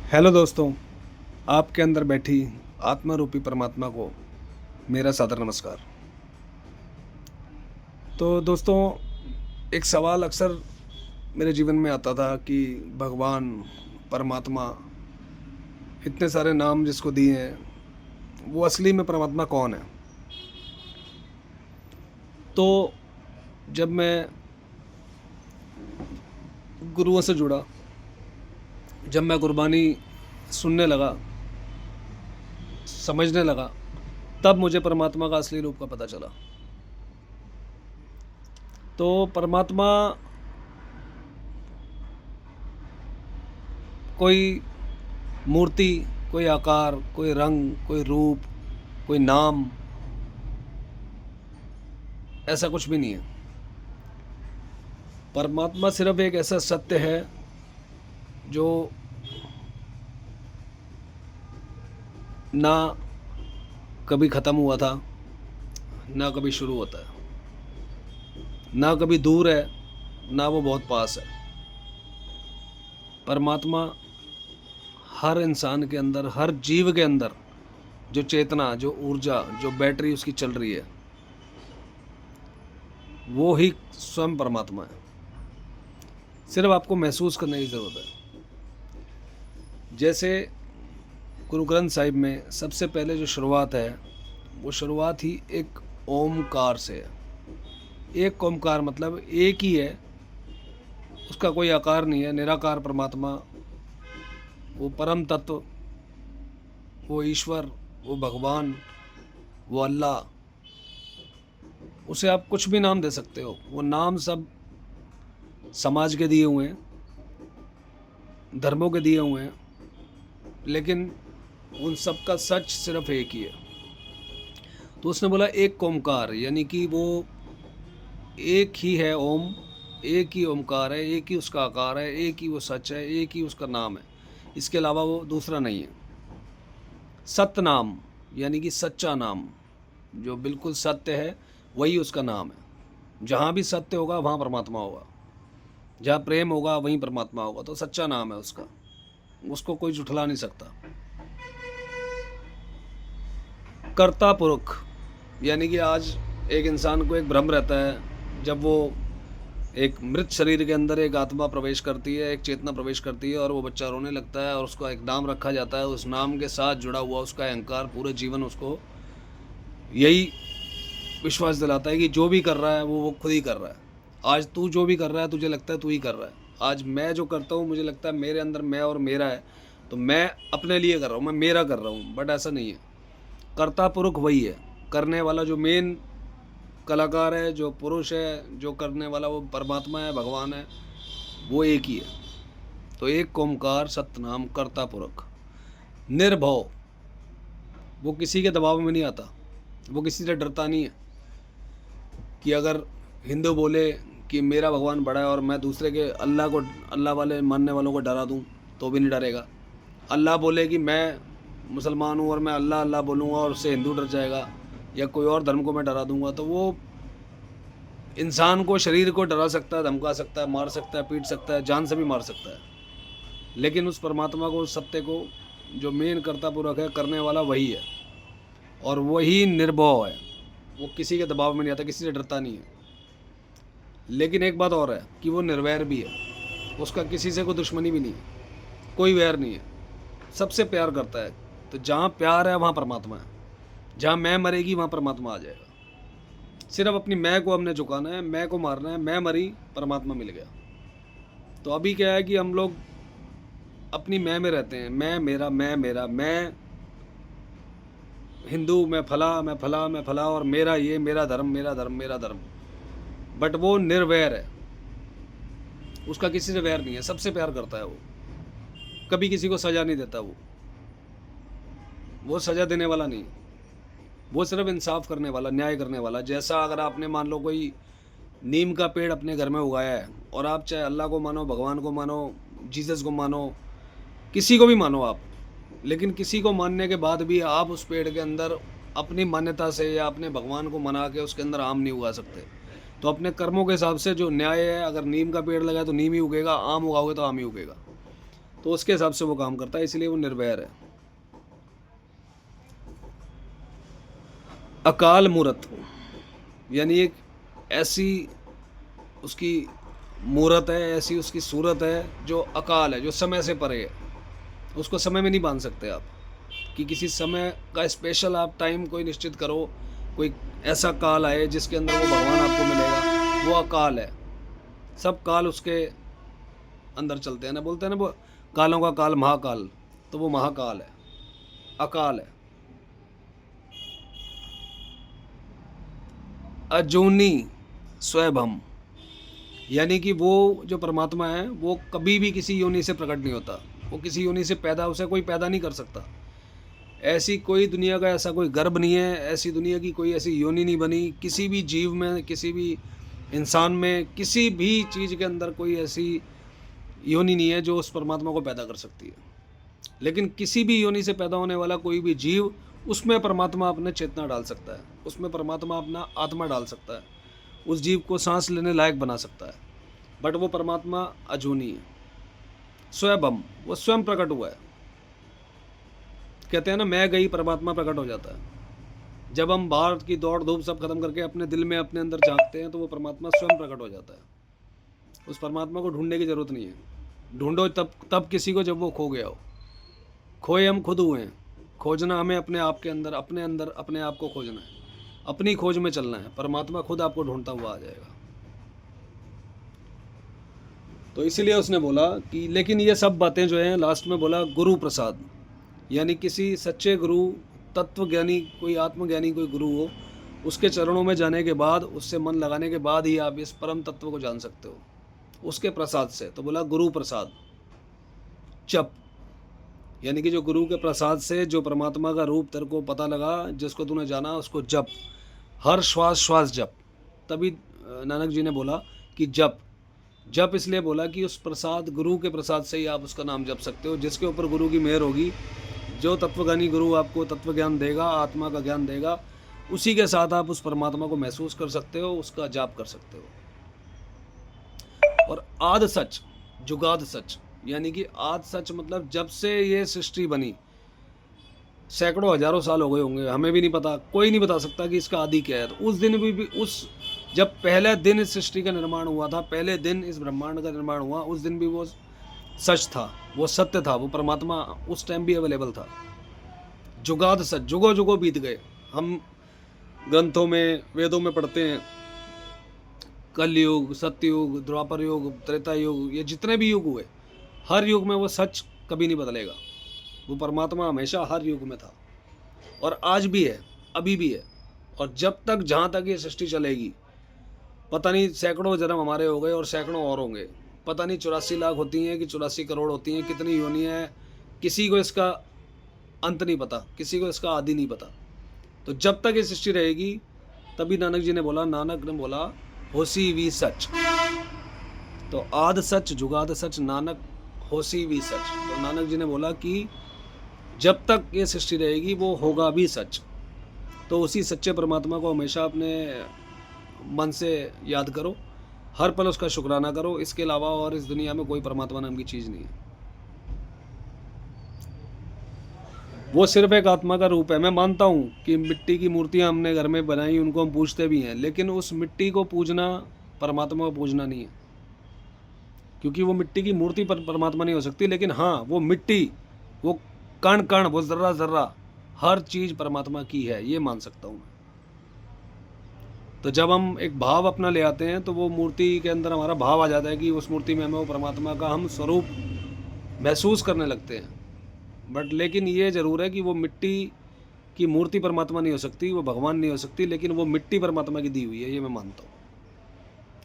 Hello दोस्तों, आपके अंदर बैठी आत्मा रूपी परमात्मा को मेरा सादर नमस्कार। तो दोस्तों, एक सवाल अक्सर मेरे जीवन में आता था कि भगवान, परमात्मा, इतने सारे नाम जिसको दिए हैं, वो असली में परमात्मा कौन है? तो जब मैं गुरुओं से जुड़ा, जब मैं गुरबानी सुनने लगा, समझने लगा, तब मुझे परमात्मा का असली रूप का पता चला। तो परमात्मा कोई मूर्ति, कोई आकार, कोई रंग, कोई रूप, कोई नाम, ऐसा कुछ भी नहीं है। परमात्मा सिर्फ एक ऐसा सत्य है जो ना कभी ख़त्म हुआ था, ना कभी शुरू होता है, ना कभी दूर है, ना वो बहुत पास है। परमात्मा हर इंसान के अंदर, हर जीव के अंदर जो चेतना, जो ऊर्जा, जो बैटरी उसकी चल रही है, वो ही स्वयं परमात्मा है। सिर्फ आपको महसूस करने की ज़रूरत है। जैसे गुरु ग्रंथ साहिब में सबसे पहले जो शुरुआत है, वो शुरुआत ही एक ओमकार से है। एक ओमकार मतलब एक ही है, उसका कोई आकार नहीं है। निराकार परमात्मा, वो परम तत्व, वो ईश्वर, वो भगवान, वो अल्लाह, उसे आप कुछ भी नाम दे सकते हो। वो नाम सब समाज के दिए हुए हैं, धर्मों के दिए हुए हैं, लेकिन उन सब का सच सिर्फ एक ही है। तो उसने बोला एक ओमकार, यानी कि वो एक ही है ओम, एक ही ओमकार है, एक ही उसका आकार है, एक ही वो सच है, एक ही उसका नाम है। इसके अलावा वो दूसरा नहीं है। सत्य नाम, यानी कि सच्चा नाम, जो बिल्कुल सत्य है, वही उसका नाम है। जहाँ भी सत्य होगा वहाँ परमात्मा होगा, जहाँ प्रेम होगा वहीं परमात्मा होगा। तो सच्चा नाम है उसका, उसको कोई झुठला नहीं सकता। कर्ता पुरुष, यानी कि आज एक इंसान को एक भ्रम रहता है, जब वो एक मृत शरीर के अंदर एक आत्मा प्रवेश करती है, एक चेतना प्रवेश करती है, और वो बच्चा रोने लगता है और उसका एक नाम रखा जाता है। उस नाम के साथ जुड़ा हुआ उसका अहंकार पूरे जीवन उसको यही विश्वास दिलाता है कि जो भी कर रहा है वो खुद ही कर रहा है। आज तू जो भी कर रहा है तुझे लगता है तू ही कर रहा है। आज मैं जो करता हूँ मुझे लगता है मेरे अंदर मैं और मेरा है, तो मैं अपने लिए कर रहा हूँ, मैं मेरा कर रहा हूँ, बट ऐसा नहीं है। कर्ता पुरुष वही है, करने वाला जो मेन कलाकार है, जो पुरुष है, जो करने वाला, वो परमात्मा है, भगवान है, वो एक ही है। तो एक ओमकार सतनाम कर्ता पुरख। निर्भव, वो किसी के दबाव में नहीं आता, वो किसी से डरता नहीं है कि अगर हिंदू बोले कि मेरा भगवान बड़ा है और मैं दूसरे के अल्लाह को, अल्लाह वाले मानने वालों को डरा दूं, तो भी नहीं डरेगा। अल्लाह बोले कि मैं मुसलमान हूँ और मैं अल्लाह अल्लाह बोलूँगा और उससे हिंदू डर जाएगा, या कोई और धर्म को मैं डरा दूंगा, तो वो इंसान को, शरीर को डरा सकता है, धमका सकता है, मार सकता है, पीट सकता है, जान से भी मार सकता है। लेकिन उस परमात्मा को, उस सत्य को, जो मेन कर्ता पूरक है, करने वाला वही है, और वही निर्भव है। वो किसी के दबाव में नहीं आता, किसी से डरता नहीं है। लेकिन एक बात और है कि वो निर्वैर भी है, उसका किसी से कोई दुश्मनी भी नहीं है, कोई वैर नहीं है, सबसे प्यार करता है। तो जहाँ प्यार है वहाँ परमात्मा है, जहाँ मैं मरेगी वहाँ परमात्मा आ जाएगा। सिर्फ अपनी मैं को हमने झुकाना है, मैं को मारना है, मैं मरी, परमात्मा मिल गया। तो अभी क्या है कि हम लोग अपनी मैं में रहते हैं, मैं मेरा, मैं मेरा, मैं हिंदू, मैं फला, मैं फला, मैं फला, और मेरा ये, मेरा धर्म, मेरा धर्म, मेरा धर्म। बट वो निर्वैर है, उसका किसी से वैर नहीं है, सबसे प्यार करता है वो, कभी किसी को सजा नहीं देता। वो सजा देने वाला नहीं, वो सिर्फ इंसाफ करने वाला, न्याय करने वाला। जैसा अगर आपने मान लो कोई नीम का पेड़ अपने घर में उगाया है, और आप चाहे अल्लाह को मानो, भगवान को मानो, जीसस को मानो, किसी को भी मानो आप, लेकिन किसी को मानने के बाद भी आप उस पेड़ के अंदर अपनी मान्यता से या अपने भगवान को मना के उसके अंदर आम नहीं उगा सकते। तो अपने कर्मों के हिसाब से जो न्याय है, अगर नीम का पेड़ लगा तो नीम ही उगेगा, आम उगाओगे तो आम ही उगेगा। तो उसके हिसाब से वो काम करता है, इसलिए वो निर्वैर है। अकाल मूरत यानी एक ऐसी उसकी मूरत है, ऐसी उसकी सूरत है जो अकाल है, जो समय से परे है। उसको समय में नहीं बांध सकते आप कि किसी समय का स्पेशल आप टाइम कोई निश्चित करो, कोई ऐसा काल आए जिसके अंदर वो भगवान आपको मिलेगा, वो अकाल है। सब काल उसके अंदर चलते हैं ना, बोलते हैं ना वो कालों का काल महाकाल, तो वो महाकाल है, अकाल है। अजूनी स्वयं यानी कि वो जो परमात्मा है वो कभी भी किसी योनि से प्रकट नहीं होता, वो किसी योनि से पैदा, उसे कोई पैदा नहीं कर सकता। ऐसी कोई दुनिया का ऐसा कोई गर्भ नहीं है, ऐसी दुनिया की कोई ऐसी योनि नहीं बनी, किसी भी जीव में, किसी भी इंसान में, किसी भी चीज़ के अंदर कोई ऐसी योनि नहीं है जो उस परमात्मा को पैदा कर सकती है। लेकिन किसी भी योनि से पैदा होने वाला कोई भी जीव, उसमें परमात्मा अपने चेतना डाल सकता है, उसमें परमात्मा अपना आत्मा डाल सकता है, उस जीव को सांस लेने लायक बना सकता है। बट वो परमात्मा अजूनी है, स्वयं, वो स्वयं प्रकट हुआ है। कहते हैं ना, मैं गई परमात्मा प्रकट हो जाता है। जब हम बाहर की दौड़ धूप सब खत्म करके अपने दिल में, अपने अंदर झांकते हैं, तो वो परमात्मा स्वयं प्रकट हो जाता है। उस परमात्मा को ढूंढने की जरूरत नहीं है। ढूंढो तब किसी को जब वो खो गया हो। खोए हम खुद हुए हैं, खोजना हमें अपने आप के अंदर, अपने अंदर अपने आप को खोजना है, अपनी खोज में चलना है। परमात्मा खुद आपको ढूंढता हुआ आ जाएगा। तो इसीलिए उसने बोला कि लेकिन ये सब बातें जो हैं, लास्ट में बोला गुरु प्रसाद, यानी किसी सच्चे गुरु, तत्वज्ञानी, कोई आत्मज्ञानी कोई गुरु हो, उसके चरणों में जाने के बाद, उससे मन लगाने के बाद ही आप इस परम तत्व को जान सकते हो, उसके प्रसाद से। तो बोला गुरु प्रसाद। जप यानी कि जो गुरु के प्रसाद से जो परमात्मा का रूप तेरे को पता लगा, जिसको तूने जाना, उसको जप, हर श्वास श्वास जप। तभी नानक जी ने बोला कि जप। जप इसलिए बोला कि उस प्रसाद, गुरु के प्रसाद से ही आप उसका नाम जप सकते हो। जिसके ऊपर गुरु की मेहर होगी, जो तत्वज्ञानी गुरु आपको तत्व ज्ञान देगा, आत्मा का ज्ञान देगा, उसी के साथ आप उस परमात्मा को महसूस कर सकते हो, उसका जाप कर सकते हो। और आद सच, जुगाद सच, यानी कि आद सच मतलब जब से ये सृष्टि बनी, सैकड़ों हजारों साल हो गए होंगे, हमें भी नहीं पता, कोई नहीं बता सकता कि इसका आदि क्या है। तो उस दिन भी उस जब पहले दिन इस सृष्टि का निर्माण हुआ था, पहले दिन इस ब्रह्मांड का निर्माण हुआ, उस दिन भी वो सच था, वो सत्य था, वो परमात्मा उस टाइम भी अवेलेबल था। जुगाद सच, जुगो जुगो बीत गए। हम ग्रंथों में, वेदों में पढ़ते हैं, कलयुग, सत्ययुग, द्वापर युग, त्रेता युग, ये जितने भी युग हुए, हर युग में वो सच कभी नहीं बदलेगा। वो परमात्मा हमेशा हर युग में था, और आज भी है, अभी भी है। और जब तक, जहाँ तक ये सृष्टि चलेगी, पता नहीं सैकड़ों जन्म हमारे हो गए और सैकड़ों और होंगे, पता नहीं 84 लाख होती हैं कि 84 करोड़ होती हैं, कितनी योनियाँ हैं, किसी को इसका अंत नहीं पता, किसी को इसका आदि नहीं पता। तो जब तक ये सृष्टि रहेगी, तभी नानक जी ने बोला, नानक ने बोला, होसी वी सच। तो आद सच, जुगाद सच, नानक होसी भी सच। तो नानक जी ने बोला कि जब तक ये सृष्टि रहेगी, वो होगा भी सच। तो उसी सच्चे परमात्मा को हमेशा अपने मन से याद करो, हर पल उसका शुक्राना करो। इसके अलावा और इस दुनिया में कोई परमात्मा नाम की चीज़ नहीं है। वो सिर्फ एक आत्मा का रूप है। मैं मानता हूँ कि मिट्टी की मूर्तियाँ हमने घर में बनाई, उनको हम पूजते भी हैं, लेकिन उस मिट्टी को पूजना परमात्मा को पूजना नहीं है, क्योंकि वो मिट्टी की मूर्ति पर परमात्मा नहीं हो सकती। लेकिन हाँ, वो मिट्टी, वो कण कण, वो जर्रा जर्रा, हर चीज़ परमात्मा की है, ये मान सकता हूँ मैं। तो जब हम एक भाव अपना ले आते हैं, तो वो मूर्ति के अंदर हमारा भाव आ जाता है कि उस मूर्ति में हमें वो परमात्मा का हम स्वरूप महसूस करने लगते हैं। बट लेकिन ये ज़रूर है कि वो मिट्टी की मूर्ति परमात्मा नहीं हो सकती, वो भगवान नहीं हो सकती, लेकिन वो मिट्टी परमात्मा की दी हुई है, ये मैं मानता हूँ।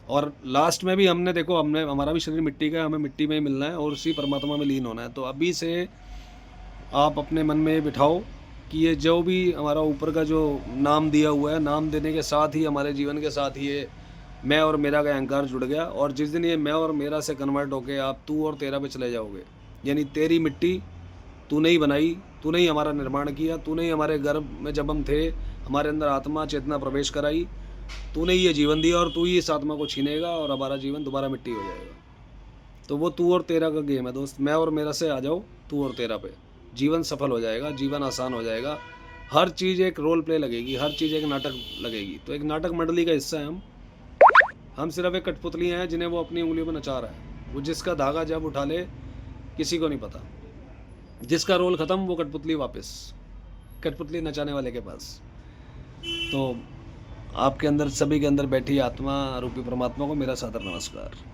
और लास्ट में भी हमने देखो, हमने, हमारा भी शरीर मिट्टी का है, हमें मिट्टी में ही मिलना है और उसी परमात्मा में लीन होना है। तो अभी से आप अपने मन में बिठाओ कि ये जो भी हमारा ऊपर का जो नाम दिया हुआ है, नाम देने के साथ ही हमारे जीवन के साथ ही ये मैं और मेरा का अहंकार जुड़ गया। और जिस दिन ये मैं और मेरा से कन्वर्ट होके आप तू और तेरा पे चले जाओगे, यानी तेरी मिट्टी तूने ही बनाई, तूने ही हमारा निर्माण किया, तूने ही हमारे गर्भ में जब हम थे हमारे अंदर आत्मा चेतना प्रवेश कराई, तूने ही ये जीवन दिया और तू ही इस आत्मा को छीनेगा और हमारा जीवन दोबारा मिट्टी हो जाएगा। तो वो तू और तेरा का गेम है दोस्त। मैं और मेरा से आ जाओ तू और तेरा पे। जीवन सफल हो जाएगा, जीवन आसान हो जाएगा। हर चीज़ एक रोल प्ले लगेगी, हर चीज़ एक नाटक लगेगी। तो एक नाटक मंडली का हिस्सा है हम। हम सिर्फ एक कठपुतलियाँ हैं जिन्हें वो अपनी उँगलियों पे नचा रहा है। वो जिसका धागा जब उठा ले किसी को नहीं पता। जिसका रोल खत्म वो कठपुतली वापस, कठपुतली नचाने वाले के पास। तो आपके अंदर, सभी के अंदर बैठी आत्मा रूपी परमात्मा को मेरा सादर नमस्कार।